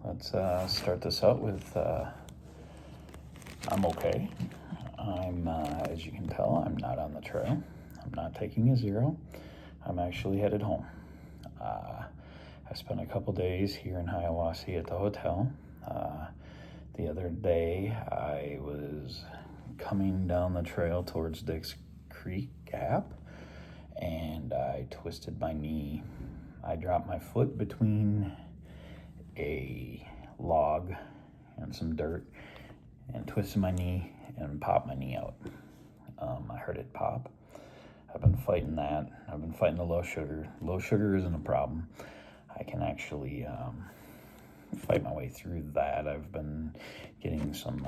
let's start this out with I'm okay. As you can tell, I'm not on the trail. I'm not taking a zero. I'm actually headed home. I spent a couple days here in Hiawassee at the hotel. The other day, I was coming down the trail towards Dix Creek Gap, and I twisted my knee. I dropped my foot between a log and some dirt and twisted my knee and popped my knee out. I heard it pop. I've been fighting that. I've been fighting the low sugar. Low sugar isn't a problem. I can actually fight my way through that. I've been getting some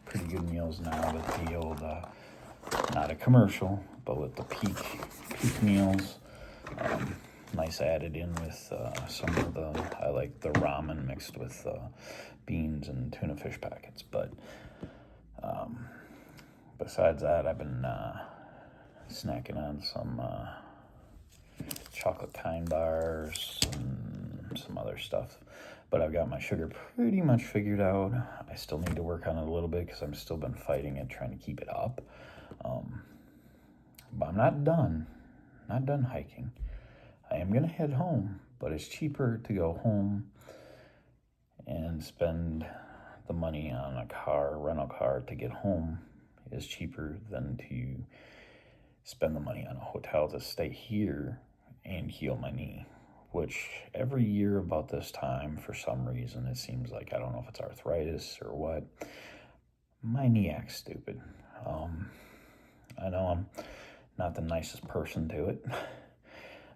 pretty good meals now with the old, not a commercial, but with the peak meals. Nice added in with some of I like the ramen mixed with beans and tuna fish packets. But besides that, I've been snacking on some chocolate kind bars and some other stuff. But I've got my sugar pretty much figured out. I still need to work on it a little bit because I've still been fighting it, trying to keep it up. But I'm not done. Not done hiking. I am going to head home, but it's cheaper to go home and spend the money on a rental car to get home is cheaper than to spend the money on a hotel to stay here and heal my knee, which every year about this time, for some reason, it seems like, I don't know if it's arthritis or what, my knee acts stupid. I know I'm not the nicest person to it.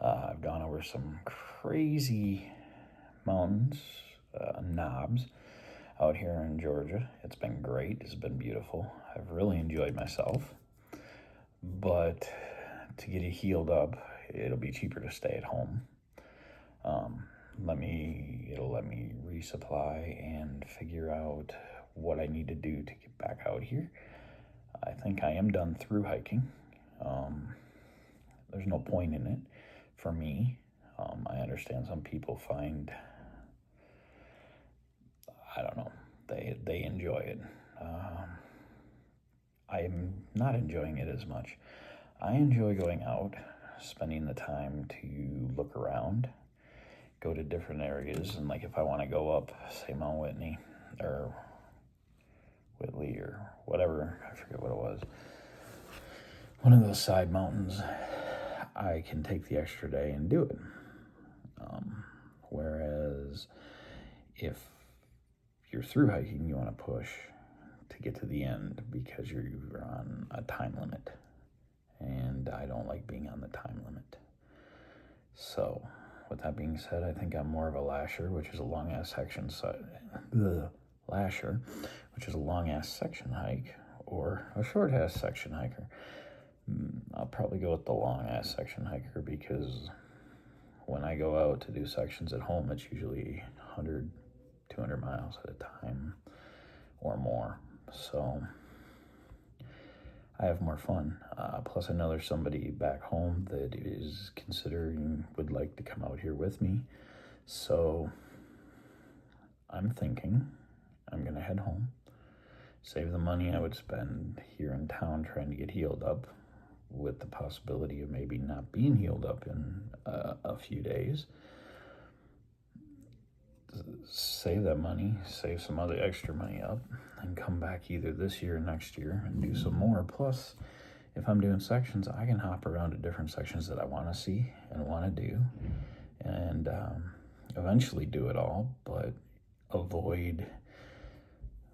I've gone over some crazy mountains, knobs, out here in Georgia. It's been great. It's been beautiful. I've really enjoyed myself. But to get it healed up, it'll be cheaper to stay at home. It'll let me resupply and figure out what I need to do to get back out here. I think I am done through hiking. There's no point in it for me. I understand some people find, I don't know, they enjoy it. I am not enjoying it as much. I enjoy going out, spending the time to look around, go to different areas, and like if I want to go up, say Mount Whitney, or Whitley, or whatever, I forget what it was, one of those side mountains, I can take the extra day and do it. Whereas if you're through hiking, you want to push to get to the end because you're on a time limit. And I don't like being on the time limit. So, with that being said, I think I'm more of a lasher, which is a long-ass section lasher, which is a long-ass section hike, or a short-ass section hiker. I'll probably go with the long-ass section hiker because when I go out to do sections at home, it's usually 100, 200 miles at a time or more. So I have more fun. Plus, I know there's somebody back home that is would like to come out here with me. So I'm thinking I'm going to head home, save the money I would spend here in town trying to get healed up, with the possibility of maybe not being healed up in a few days. Save that money, save some other extra money up, and come back either this year or next year and do some more. Plus, if I'm doing sections, I can hop around to different sections that I want to see and want to do, and eventually do it all, but avoid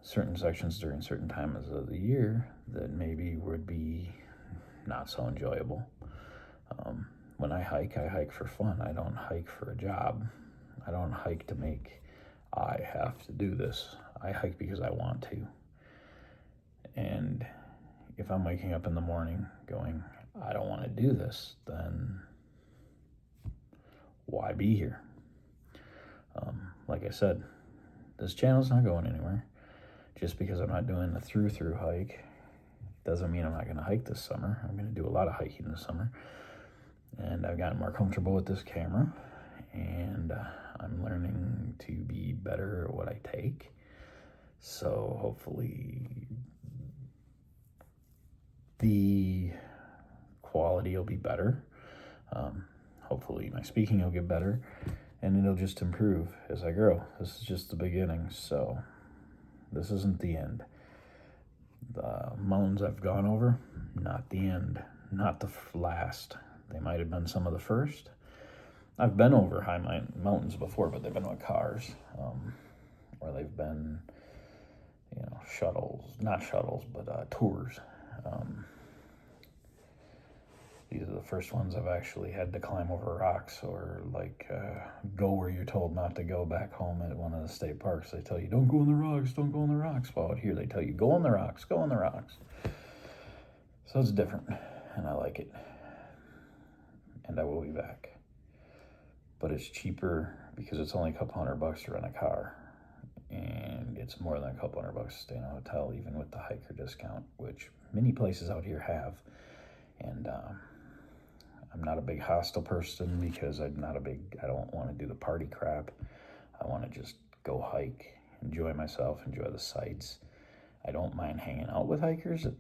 certain sections during certain times of the year that maybe would be not so enjoyable. When I hike for fun. I don't hike for a job. I don't hike to make, I have to do this. I hike because I want to. And if I'm waking up in the morning going, I don't want to do this, then why be here? Like I said, this channel's not going anywhere. Just because I'm not doing the through hike doesn't mean I'm not going to hike this summer. I'm going to do a lot of hiking this summer. And I've gotten more comfortable with this camera. And I'm learning to be better at what I take. So hopefully the quality will be better. Hopefully my speaking will get better, and it'll just improve as I grow. This is just the beginning, so this isn't the end. The mountains I've gone over, not the end, not the last. They might have been some of the first. I've been over high mountains before, but they've been with cars, or they've been, not shuttles, but tours. These are the first ones I've actually had to climb over rocks, or go where you're told not to go back home at one of the state parks. They tell you, don't go in the rocks, don't go in the rocks. Well, out here they tell you, go on the rocks, go on the rocks. So it's different, and I like it. And I will be back. But it's cheaper because it's only a couple $100 to rent a car. And it's more than a couple $100 to stay in a hotel, even with the hiker discount, which many places out here have. And I'm not a big hostel person because I don't want to do the party crap. I want to just go hike, enjoy myself, enjoy the sights. I don't mind hanging out with hikers at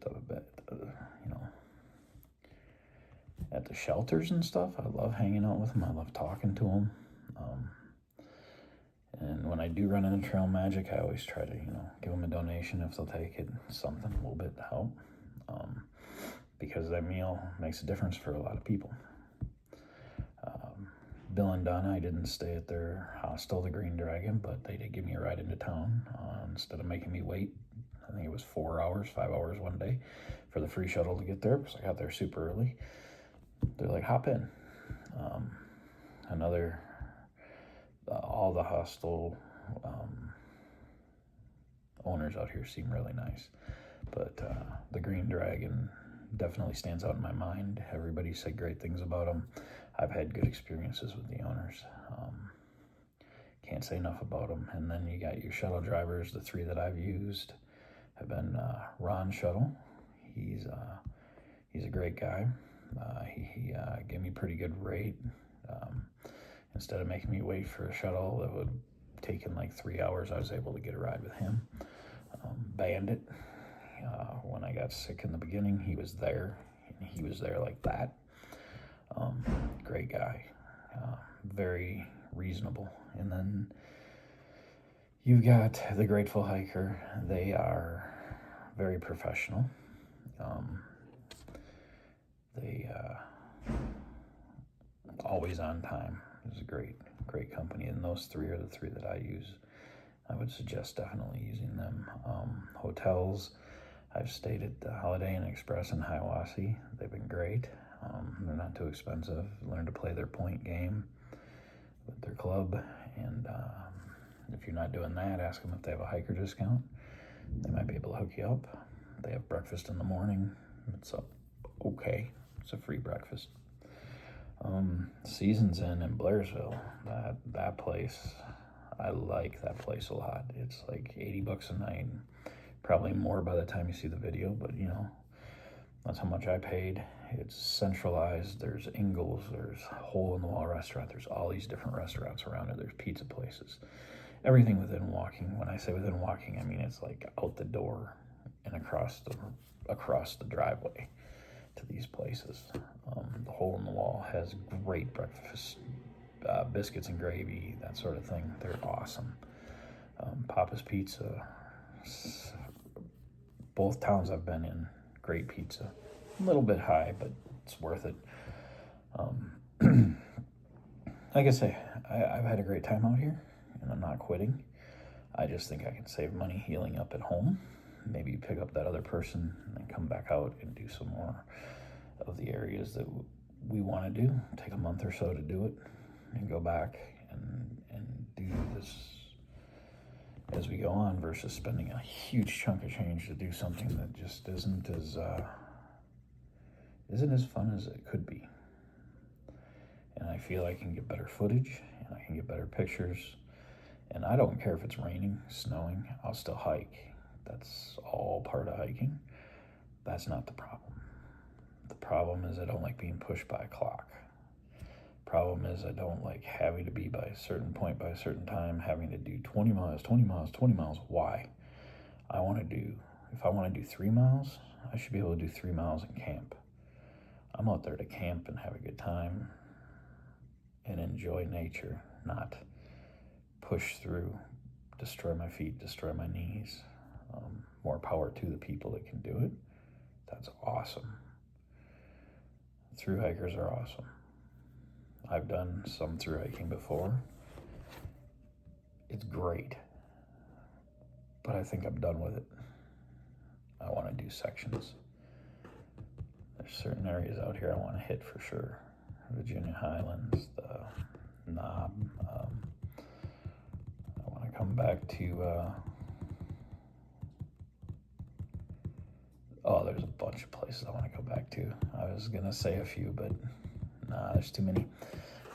the shelters and stuff. I love hanging out with them. I love talking to them. And when I do run into Trail Magic, I always try to, give them a donation if they'll take it, something, a little bit to help. Because that meal makes a difference for a lot of people. Bill and Donna, I didn't stay at their hostel, the Green Dragon, but they did give me a ride into town instead of making me wait. I think it was 5 hours one day for the free shuttle to get there because I got there super early. They're like, hop in. All the hostel owners out here seem really nice, but the Green Dragon definitely stands out in my mind. Everybody said great things about them. I've had good experiences with the owners. Can't say enough about them. And then you got your shuttle drivers. The 3 that I've used have been Ron Shuttle. He's a great guy. He gave me a pretty good rate. Instead of making me wait for a shuttle that would have taken like 3 hours, I was able to get a ride with him. Bandit. When I got sick in the beginning, he was there. He was there like that. Great guy. Very reasonable. And then you've got the Grateful Hiker. They are very professional. They always on time. It's a great company. And those 3 are the 3 that I use. I would suggest definitely using them. Hotels. I've stayed at the Holiday Inn Express in Hiawassee. They've been great. They're not too expensive. Learn to play their point game with their club. And if you're not doing that, ask them if they have a hiker discount. They might be able to hook you up. They have breakfast in the morning. It's okay. It's a free breakfast. Seasons Inn in Blairsville. That place, I like that place a lot. It's like $80 a night. Probably more by the time you see the video, but that's how much I paid. It's centralized. There's Ingles, there's hole-in-the-wall restaurant. There's all these different restaurants around it. There's pizza places. Everything within walking. When I say within walking, I mean it's like out the door and across the driveway to these places. The hole-in-the-wall has great breakfast, biscuits and gravy, that sort of thing. They're awesome. Papa's Pizza. Both towns I've been in, great pizza. A little bit high, but it's worth it. Like I say, I've had a great time out here, and I'm not quitting. I just think I can save money healing up at home. Maybe pick up that other person and then come back out and do some more of the areas that we want to do. Take a month or so to do it and go back and do this as we go on versus spending a huge chunk of change to do something that just isn't as fun as it could be. And I feel I can get better footage and I can get better pictures. And I don't care if it's raining, snowing, I'll still hike. That's all part of hiking. That's not the problem. The problem is I don't like being pushed by a clock. Problem is, I don't like having to be by a certain point by a certain time, having to do 20 miles, 20 miles, 20 miles. Why? If I want to do 3 miles, I should be able to do 3 miles in camp. I'm out there to camp and have a good time and enjoy nature, not push through, destroy my feet, destroy my knees. More power to the people that can do it. That's awesome. Thru hikers are awesome. I've done some thru hiking before. It's great, but I think I'm done with it. I want to do sections. There's certain areas out here I want to hit for sure. Virginia Highlands, the Knob. I want to come back to, there's a bunch of places I want to go back to. I was going to say a few, but nah, there's too many.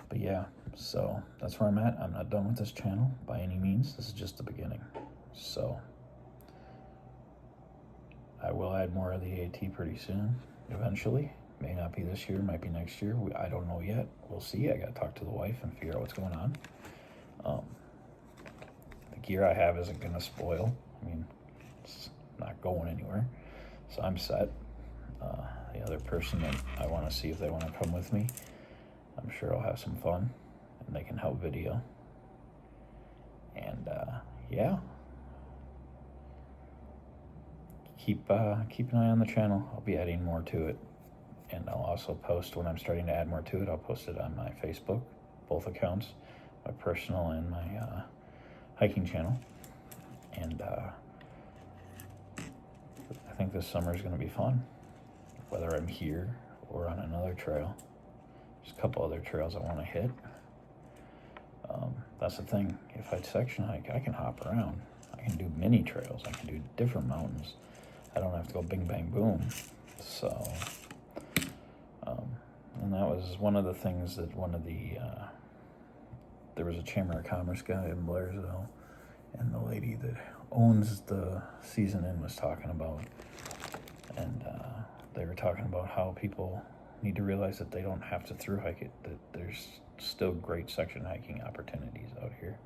But yeah, so that's where I'm at. I'm not done with this channel by any means. This is just the beginning. So I will add more of the AT pretty soon, eventually. May not be this year, might be next year. I don't know yet. We'll see. I got to talk to the wife and figure out what's going on. The gear I have isn't going to spoil. I mean, it's not going anywhere. So I'm set. The other person that I want to see if they want to come with me, I'm sure I'll have some fun and they can help video. And yeah, keep an eye on the channel. I'll be adding more to it, and I'll also post when I'm starting to add more to it. I'll post it on my Facebook, both accounts, my personal and my hiking channel. And I think this summer is going to be fun, whether I'm here or on another trail. There's a couple other trails I want to hit. That's the thing. If I section hike, I can hop around. I can do mini trails. I can do different mountains. I don't have to go bing, bang, boom. So, and that was one of the things that there was a Chamber of Commerce guy in Blairsville, and the lady that owns the Season Inn was talking about. And they were talking about how people need to realize that they don't have to thru hike it, that there's still great section hiking opportunities out here.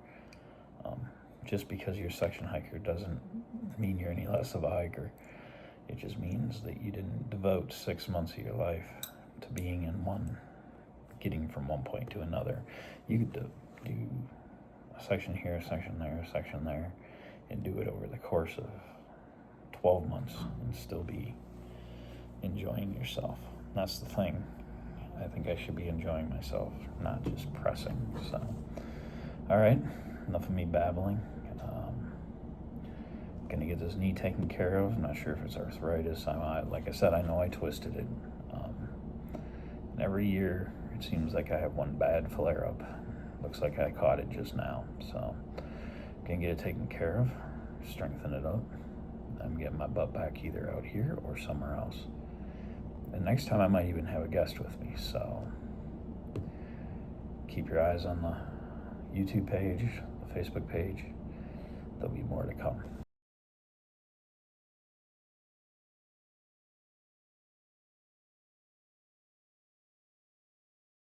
Just because you're a section hiker doesn't mean you're any less of a hiker. It just means that you didn't devote 6 months of your life to being in getting from one point to another. You could do a section here, a section there, a section there, and do it over the course of 12 months and still be enjoying yourself. That's the thing. I think I should be enjoying myself, not just pressing. So, all right, enough of me babbling. Gonna get this knee taken care of. I'm not sure if it's arthritis. Like I said, I know I twisted it. And every year, it seems like I have one bad flare-up. Looks like I caught it just now. So, gonna get it taken care of, strengthen it up. I'm getting my butt back either out here or somewhere else. And next time I might even have a guest with me, so keep your eyes on the YouTube page, the Facebook page. There'll be more to come.